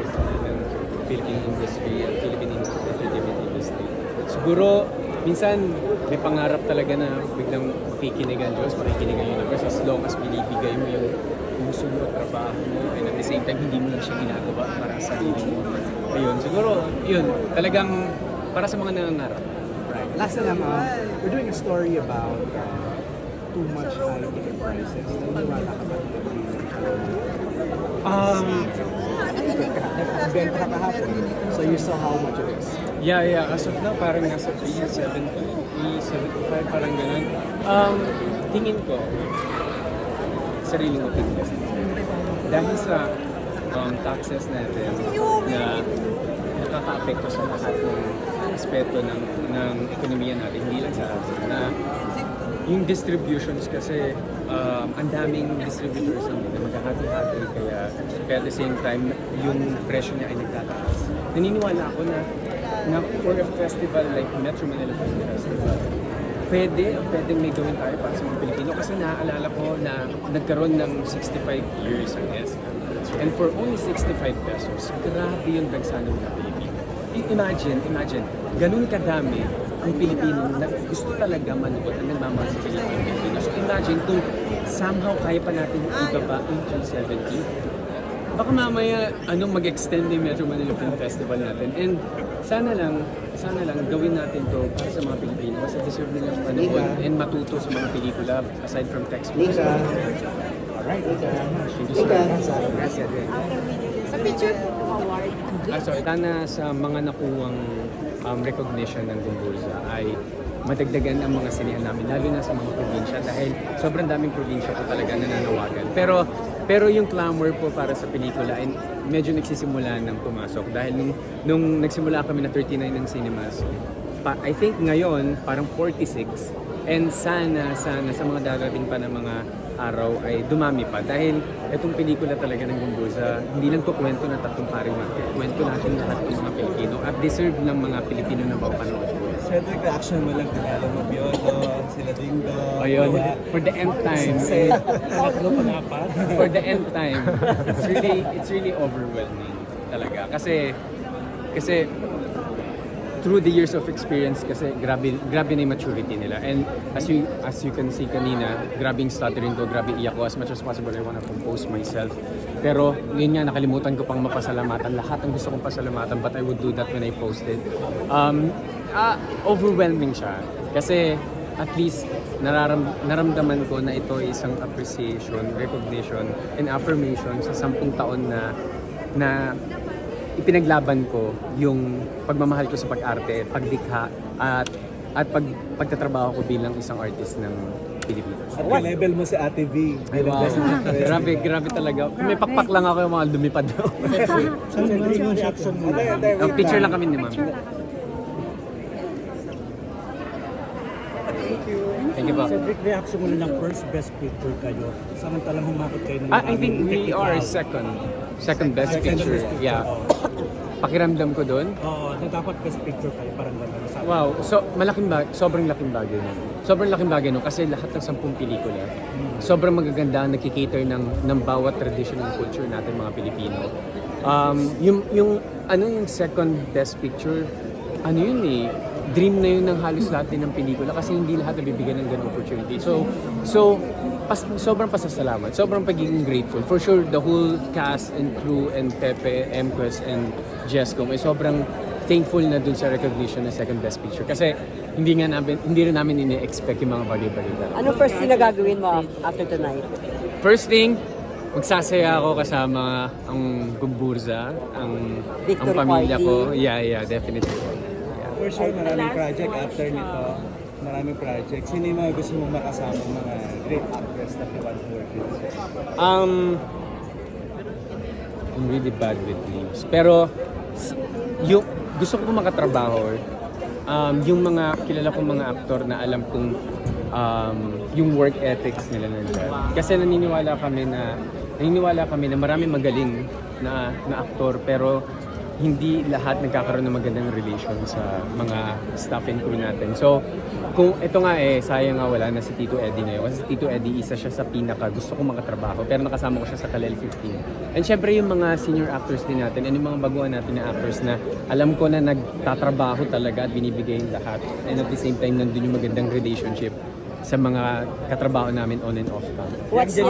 pillars ng Philippine industry at Philippine entertainment industry. Siguro, minsan may pangarap talaga na biglang makikinig ang Diyos, makikinig ang universe as long as binibigay mo yung puso mo at trabaho mo and at the same time hindi mo na siya ginagawa para sa sarili mo. Ayun, siguro, yun, talagang para sa mga nangangarap. Right. Last na lang, we're doing a story about too much high ticket prices. Naniniwala ka ba benta ka kahapon? So you saw how much it is? Yeah. As of now, parang nasa 370, 375, parang ganun. Tingin ko, sariling opinion. Dahil sa taxes natin na nakaka-apekto sa lahat ng aspeto ng ekonomiya natin, hindi lang sa atin, na yung distributions kasi ang daming distributors na magkahati-hati kaya at the same time yung presyo niya ay nagtataas. Naniniwala ako na for a festival like Metro Manila Film Festival, pwedeng may gawin tayo para sa mga Pilipino kasi naaalala ko na nagkaroon ng 65 years ang SM. And for only 65 pesos, grabe yung dagsa ng mga Pilipino. Imagine, ganun kadami ang Pilipino na gusto talaga manood at nagmamahal sa Pilipino. So imagine kung somehow kaya pa natin ibaba in 370, baka mamaya mag-extend yung Metro Manila Film Festival natin. And sana lang gawin natin to para sa mga Pilipino kasi deserve nilang manood and matuto sa mga pelikula aside from textbooks. Alright, Thank you so much. Sa picture award. Sorry, sana sa mga nakuwang recognition ng Gumburza ay madagdagan ang mga sinihan namin, lalo na sa mga probinsya dahil sobrang daming probinsya po talaga nananawagan. Pero yung clamor po para sa pelikula ay medyo nagsisimula ng pumasok dahil nung nagsimula kami na 39 ng cinemas, I think ngayon parang 46 and sana sa mga darating pa ng mga araw ay dumami pa dahil itong pelikula talaga ng Gumburza hindi lang to kwento ng tatlong paring market, kwento natin lahat ng mga Pilipino at deserve ng mga Pilipino na mapanood po. Cedric, reaction mo lang kaya Mabiodo, sila Dingdo. Ayun, for the nth time. Tatlo pa nga pa. For the nth time, it's really overwhelming talaga. Kasi through the years of experience kasi grabe na yung maturity nila. And as you can see kanina, grabe yung stuttering ko, grabe iyak ko. As much as possible, I wanna compose myself. Pero yun nga, nakalimutan ko pang mapasalamatan. Lahat ang gusto kong pasalamatan, but I would do that when I posted. Overwhelming siya. Kasi at least naramdaman ko na ito ay isang appreciation, recognition, and affirmation sa 10 taon na ipinaglaban ko yung pagmamahal ko sa pag-arte, pagdikha at pagtatrabaho ko bilang isang artist ng Pilipinas. At level mo si Ate V. Ay, wow. Grabe talaga. May pakpak lang ako yung mga lumipad daw. Cedric, yung reaction mo. Picture lang kami ni Ma'am. Thank you po. Cedric, reaction mo lang ng first best picture kayo. Samantalang humakot kayo ng I think we are second best picture. Yeah. Pakiramdam ko doon. Oo, na dapat best picture kayo, parang gano'n. Wow, so sobrang laking bagay nun. Sobrang laking bagay nun kasi lahat ng 10 pelikula, sobrang magaganda ang nagkikater ng bawat traditional culture natin mga Pilipino. Yung second best picture, dream na yun ng halos lahat din ng pelikula kasi hindi lahat nabibigyan ng ganung opportunity. So sobrang pasasalamat, sobrang pagiging grateful. For sure, the whole cast and crew and Pepe, MQuest and Jescom ay sobrang thankful na dun sa recognition ng second best picture kasi hindi rin namin ini-expect yung mga bagay-bagay. Ano first thing na gagawin mo after tonight? First thing, magsasaya ako kasama ang Gumburza, ang Victory pamilya party. ko. Yeah, definitely. Yeah. For sure, maraming project after nito. Maraming project. Sino yung mga gusto mong makasama mga great actress na you want to work with? I'm really bad with names. Pero yung gusto ko makatrabaho yung mga kilala kong mga aktor na alam kong yung work ethics nila nandiyan. Kasi naniniwala kami na maraming magaling na aktor pero hindi lahat nagkakaroon ng magandang relation sa mga staff and crew natin. So, kung ito nga sayang nga wala na si Tito Eddie ngayon. Kasi si Tito Eddie, isa siya sa pinaka gusto kong makatrabaho. Pero nakasama ko siya sa Kalel 15. And syempre yung mga senior actors din natin and yung mga baguhan natin na actors na alam ko na nagtatrabaho talaga at binibigay yung lahat. And at the same time, nandun yung magandang relationship sa mga katrabaho namin on and off cam. What's